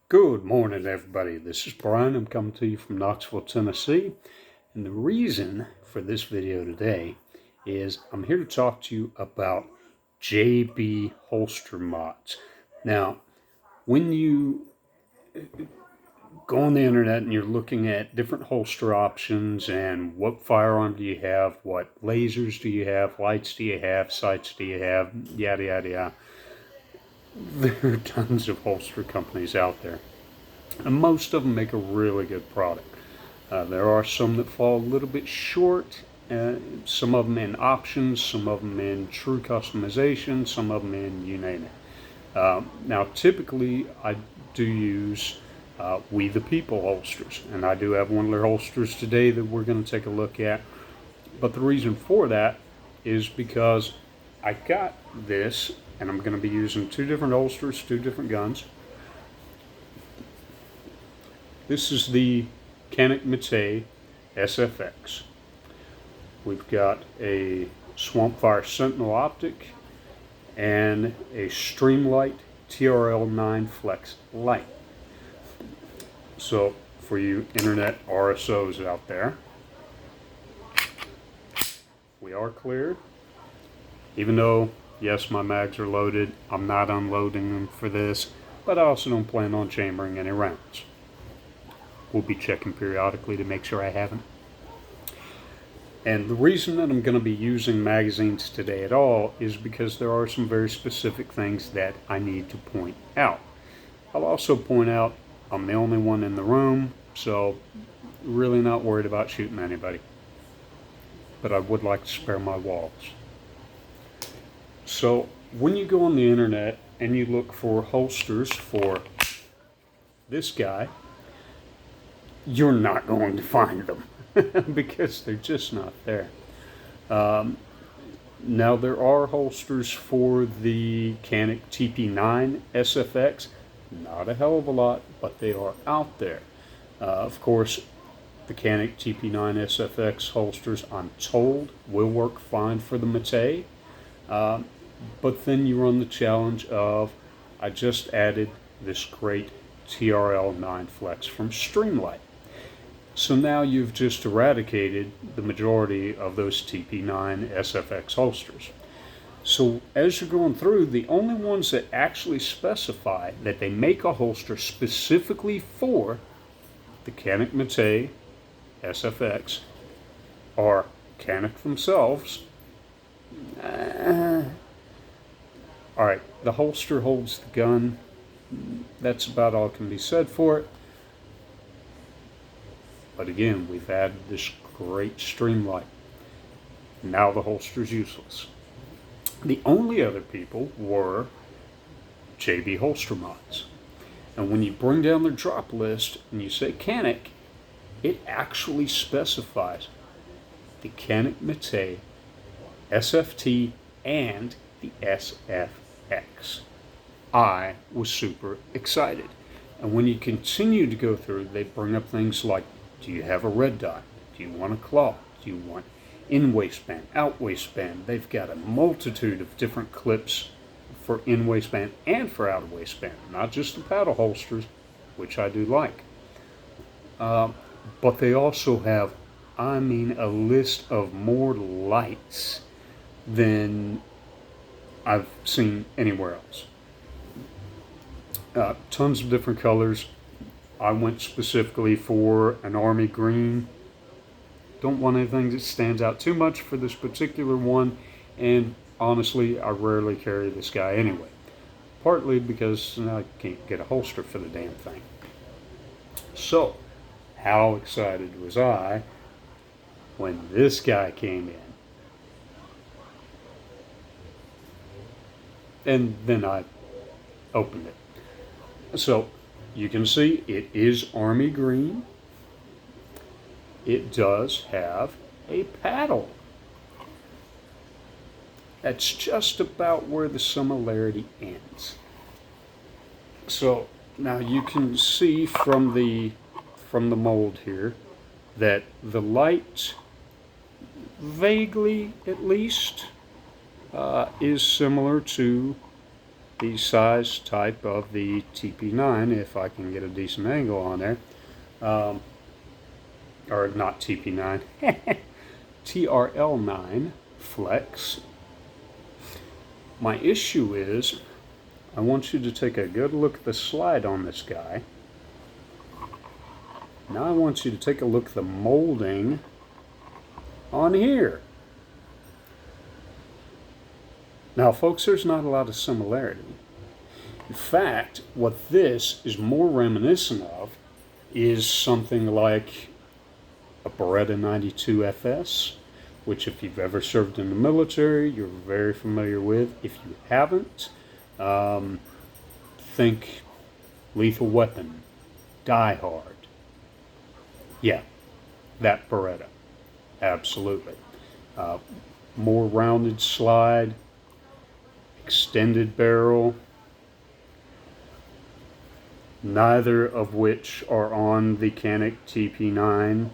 Good morning, everybody. This is Brian. I'm coming to you from Knoxville, Tennessee. And the reason for this video today is I'm here to talk to you about JBHolsterMods. Now, when you go on the internet and you're looking at different holster options and what firearm do you have, what lasers do you have, lights do you have, sights do you have, yada, yada, yada. There are tons of holster companies out there. And most of them make a really good product. There are some that fall a little bit short, some of them in options, some of them in true customization, some of them in you name it. Now typically I do use We the People holsters, and I do have one of their holsters today that we're going to take a look at. But the reason for that is because I got this, and I'm going to be using two different holsters, two different guns. This is the Canik Mate SFX. We've got a Swampfire Sentinel optic and a Streamlight TRL9 Flex light. So for you internet RSOs out there, we are cleared. Even though, yes, my mags are loaded, I'm not unloading them for this, but I also don't plan on chambering any rounds. We'll be checking periodically to make sure I haven't. And the reason that I'm going to be using magazines today at all is because there are some very specific things that I need to point out. I'll also point out I'm the only one in the room, so really not worried about shooting anybody. But I would like to spare my walls. So when you go on the internet and you look for holsters for this guy, you're not going to find them because they're just not there. Now there are holsters for the Canik TP9 SFX, not a hell of a lot, but they are out there. Of course, the Canik TP9 SFX holsters, I'm told, will work fine for the Mate, but then you run the challenge of, I just added this great TRL9 Flex from Streamlight. So now you've just eradicated the majority of those TP9 SFX holsters. So as you're going through, the only ones that actually specify that they make a holster specifically for the Canik Mate SFX are Canik themselves. Alright, the holster holds the gun. That's about all can be said for it. But again, we've added this great Streamlight. Now the holster's useless. The only other people were JBHolsterMods. And when you bring down their drop list and you say Canik, it actually specifies the Canik Mate, SFT, and the SFX. I was super excited. And when you continue to go through, they bring up things like, do you have a red dot? Do you want a claw? Do you want in waistband, out waistband? They've got a multitude of different clips for in waistband and for out of waistband, not just the paddle holsters, which I do like. But they also have, I mean, a list of more lights than I've seen anywhere else. Tons of different colors. I went specifically for an army green. Don't want anything that stands out too much for this particular one, and honestly, I rarely carry this guy anyway. Partly because I can't get a holster for the damn thing. So, how excited was I when this guy came in? And then I opened it. So, you can see it is army green. It does have a paddle. That's just about where the similarity ends. So now you can see from the mold here that the light, vaguely at least, is similar to the size type of the TP9 if I can get a decent angle on there. Or not TP9, TRL9 flex. My issue is I want you to take a good look at the slide on this guy. Now I want you to take a look at the molding on here. Now folks, there's not a lot of similarity. In fact, what this is more reminiscent of is something like a Beretta 92 FS, which if you've ever served in the military, you're very familiar with. If you haven't, think Lethal Weapon, Die Hard. Yeah, that Beretta, absolutely. More rounded slide, extended barrel, neither of which are on the Canik TP9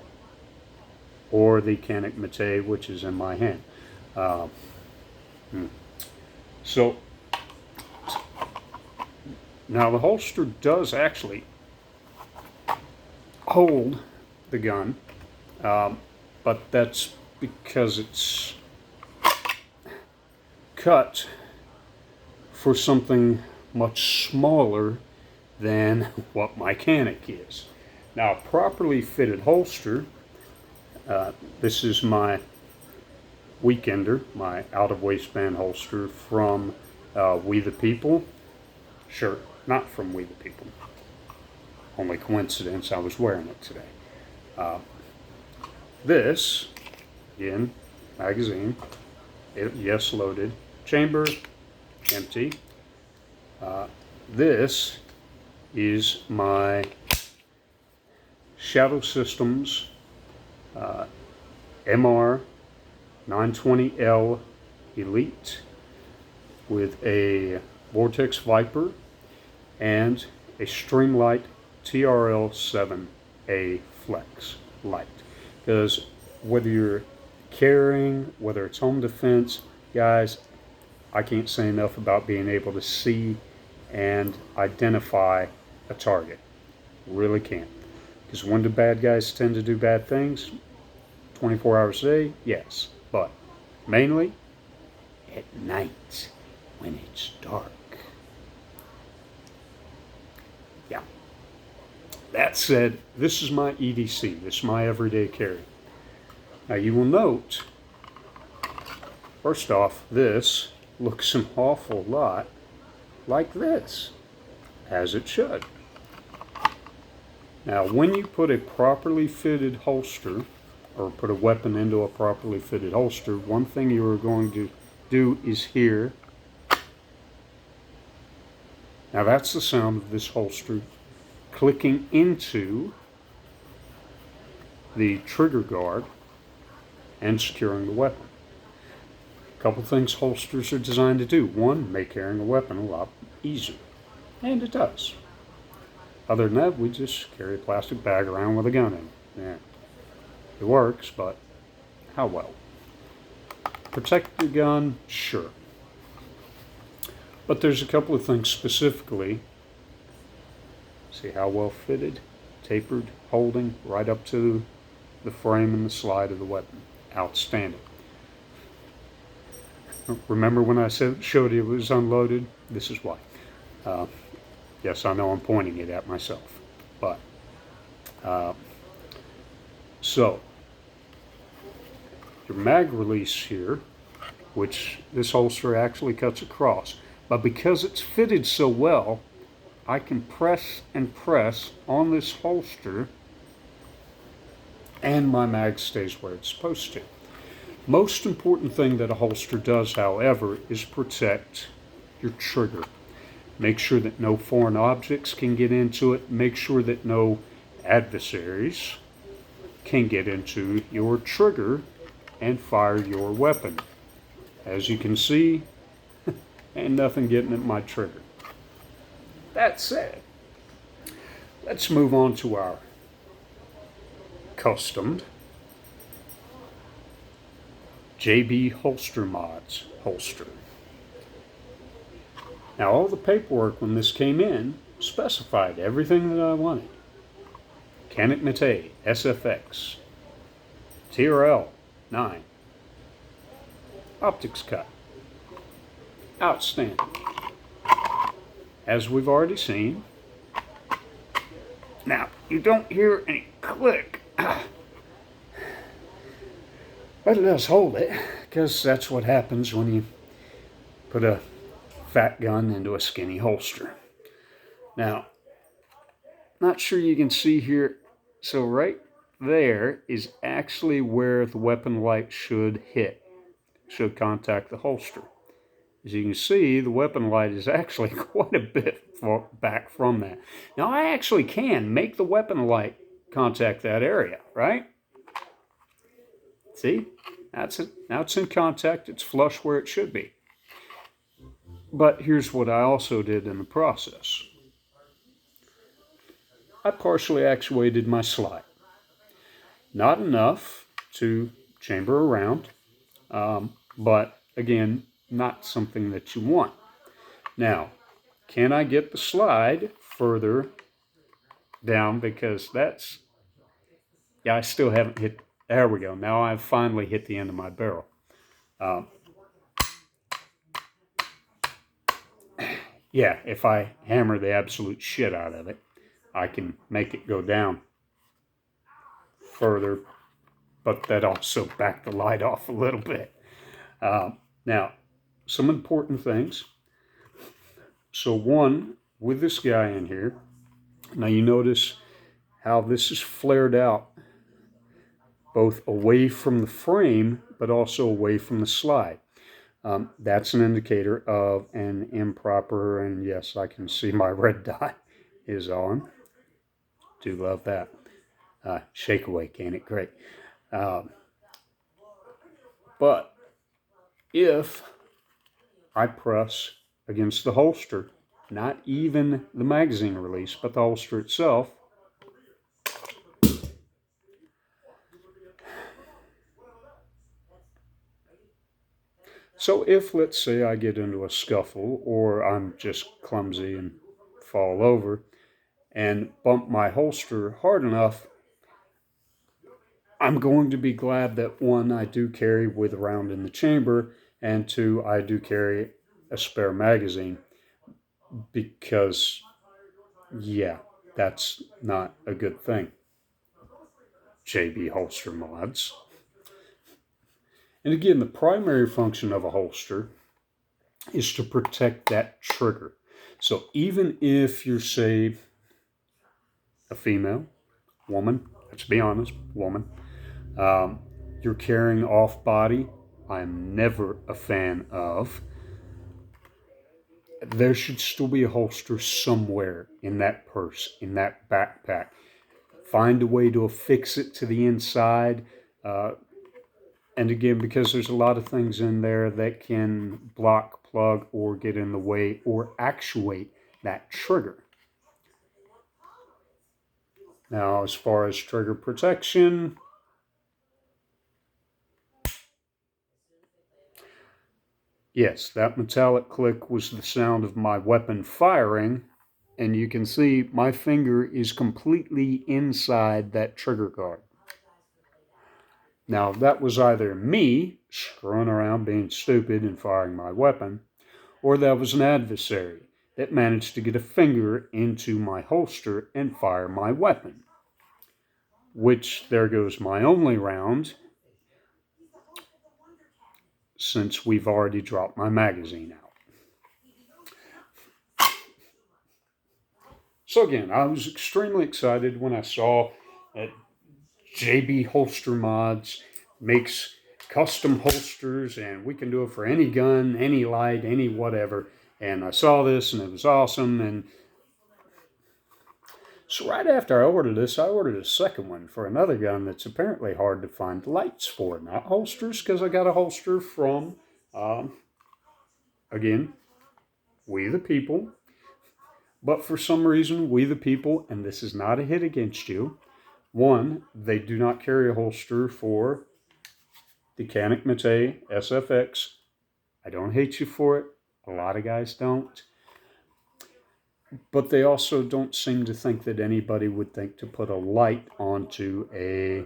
or the Canik Mate, which is in my hand. So, now the holster does actually hold the gun, but that's because it's cut for something much smaller than what my Canik is. Now, a properly fitted holster, this is my Weekender, my out-of-waistband holster from We the People. Sure, not from We the People. Only coincidence I was wearing it today. This, again, magazine, yes, loaded, chamber, empty. This is my Shadow Systems MR 920L Elite with a Vortex Viper and a Streamlight TRL7A Flex light. Because whether you're carrying, whether it's home defense, guys, I can't say enough about being able to see and identify a target. Really can't. Because when do bad guys tend to do bad things? 24 hours a day? Yes. But mainly at night when it's dark. Yeah. That said, this is my EDC. This is my everyday carry. Now you will note, first off, this looks an awful lot like this, as it should. Now when you put a properly fitted holster, or put a weapon into a properly fitted holster, one thing you are going to do is hear. Now that's the sound of this holster clicking into the trigger guard and securing the weapon. A couple things holsters are designed to do. One, make carrying a weapon a lot easier, and it does. Other than that, we just carry a plastic bag around with a gun in. Yeah. It works, but how well? Protect your gun, sure. But there's a couple of things specifically. See how well fitted, tapered, holding right up to the frame and the slide of the weapon. Outstanding. Remember when I showed you it was unloaded? This is why. Yes, I know I'm pointing it at myself, but so your mag release here, which this holster actually cuts across, but because it's fitted so well, I can press and press on this holster and my mag stays where it's supposed to. Most important thing that a holster does, however, is protect your trigger. Make sure that no foreign objects can get into it. Make sure that no adversaries can get into your trigger and fire your weapon. As you can see, ain't nothing getting at my trigger. That said, let's move on to our customed JBHolsterMods holster. Now, all the paperwork when this came in specified everything that I wanted. Canik Mate, SFX, TRL 9, optics cut, outstanding. As we've already seen. Now, you don't hear any click, but it does hold it, because that's what happens when you put a fat gun into a skinny holster. Now, not sure you can see here, so right there is actually where the weapon light should hit, should contact the holster. As you can see, the weapon light is actually quite a bit back from that. Now, I actually can make the weapon light contact that area, right? See? That's it. Now it's in contact. It's flush where it should be. But here's what I also did in the process. I partially actuated my slide. Not enough to chamber around, but again, not something that you want. Now, can I get the slide further down? Because that's, yeah, I still haven't hit, there we go. Now I've finally hit the end of my barrel. Yeah, if I hammer the absolute shit out of it, I can make it go down further, but that also backed the light off a little bit. Now, some important things. So one, with this guy in here, now you notice how this is flared out both away from the frame, but also away from the slide. That's an indicator of an improper, and yes, I can see my red dot is on. Do love that. Shake awake, ain't it great? But if I press against the holster, not even the magazine release, but the holster itself, so if, let's say, I get into a scuffle or I'm just clumsy and fall over and bump my holster hard enough, I'm going to be glad that one, I do carry with a round in the chamber, and two, I do carry a spare magazine, because, yeah, that's not a good thing. JBHolsterMods. And again, the primary function of a holster is to protect that trigger. So even if you're, say, a female, woman, let's be honest, woman, you're carrying off body, I'm never a fan of. There should still be a holster somewhere in that purse, in that backpack. Find a way to affix it to the inside. And again, because there's a lot of things in there that can block, plug, or get in the way or actuate that trigger. Now, as far as trigger protection, yes, that metallic click was the sound of my weapon firing, and you can see my finger is completely inside that trigger guard. Now, that was either me screwing around being stupid and firing my weapon, or that was an adversary that managed to get a finger into my holster and fire my weapon. Which, there goes my only round, since we've already dropped my magazine out. So again, I was extremely excited when I saw that JBHolsterMods makes custom holsters, and we can do it for any gun, any light, any whatever. And I saw this, and it was awesome. And so right after I ordered this, I ordered a second one for another gun that's apparently hard to find lights for, not holsters, because I got a holster from, again, We the People. But for some reason, We the People, and this is not a hit against you, one, they do not carry a holster for the Canik Mate SFX. I don't hate you for it. A lot of guys don't. But they also don't seem to think that anybody would think to put a light onto a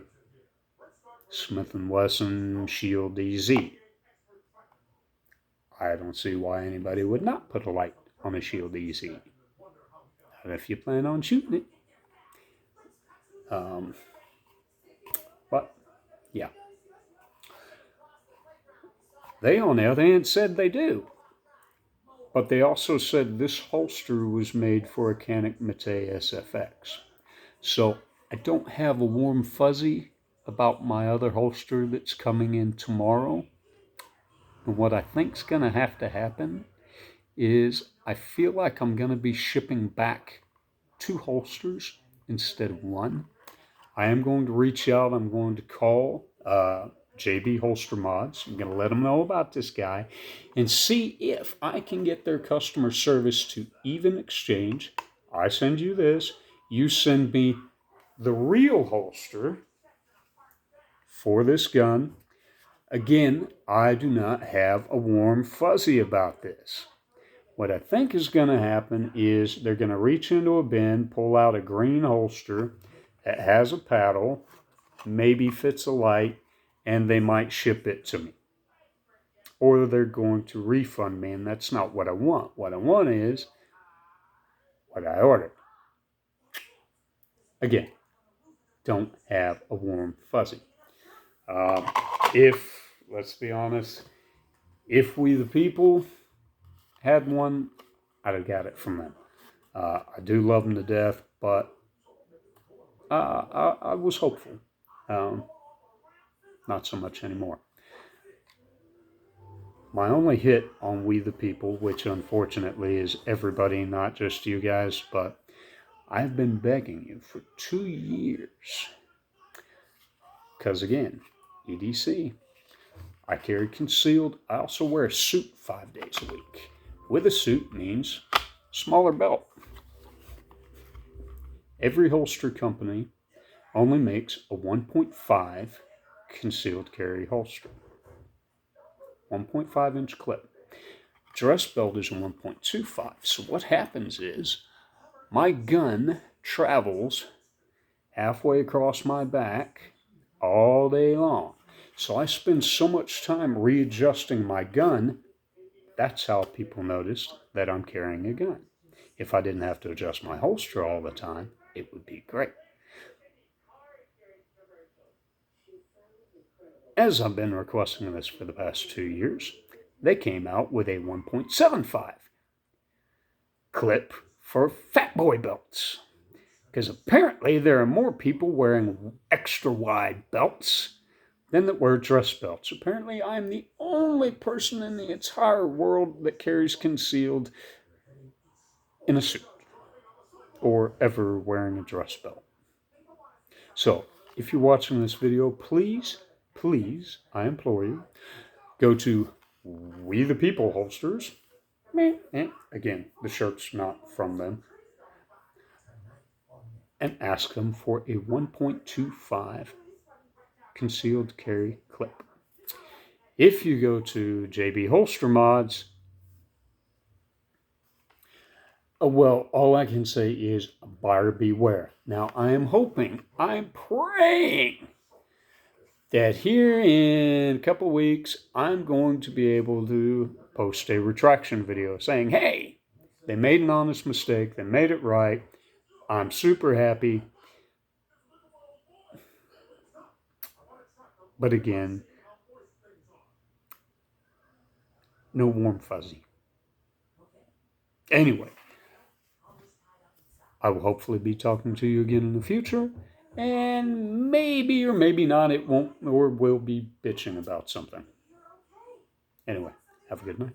Smith & Wesson Shield EZ. I don't see why anybody would not put a light on a Shield EZ. Not if you plan on shooting it. But, yeah. They, on the other hand, said they do. But they also said this holster was made for a Canik Mate SFX. So I don't have a warm fuzzy about my other holster that's coming in tomorrow. And what I think's going to have to happen is I feel like I'm going to be shipping back 2 holsters instead of 1. I am going to reach out. I'm going to call JBHolsterMods. I'm going to let them know about this guy and see if I can get their customer service to even exchange. I send you this. You send me the real holster for this gun. Again, I do not have a warm fuzzy about this. What I think is going to happen is they're going to reach into a bin, pull out a green holster that has a paddle, maybe fits a light, and they might ship it to me. Or they're going to refund me, and that's not what I want. What I want is what I ordered. Again, don't have a warm fuzzy. Let's be honest, if We the People had one, I'd have got it from them. I do love them to death, but I was hopeful. Not so much anymore. My only hit on We the People, which unfortunately is everybody, not just you guys, but I've been begging you for 2 years. Because again, EDC, I carry concealed. I also wear a suit 5 days a week. With a suit means smaller belt. Every holster company only makes a 1.5 concealed carry holster. 1.5 inch clip. Dress belt is a 1.25. So what happens is my gun travels halfway across my back all day long. So I spend so much time readjusting my gun. That's how people notice that I'm carrying a gun. If I didn't have to adjust my holster all the time, it would be great. As I've been requesting this for the past 2 years, they came out with a 1.75 clip for fat boy belts. Because apparently there are more people wearing extra wide belts than that wear dress belts. Apparently I'm the only person in the entire world that carries concealed in a suit or ever wearing a dress belt. So if you're watching this video, please, I implore you, go to We the People Holsters. Again, the shirt's not from them. And ask them for a 1.25 concealed carry clip. If you go to JBHolsterMods, well, all I can say is buyer beware. Now, I am hoping, I'm praying that here in a couple weeks, I'm going to be able to post a retraction video saying, hey, they made an honest mistake. They made it right. I'm super happy. But again, no warm fuzzy. Anyway, I will hopefully be talking to you again in the future. And maybe or maybe not, it won't or will be bitching about something. Anyway, have a good night.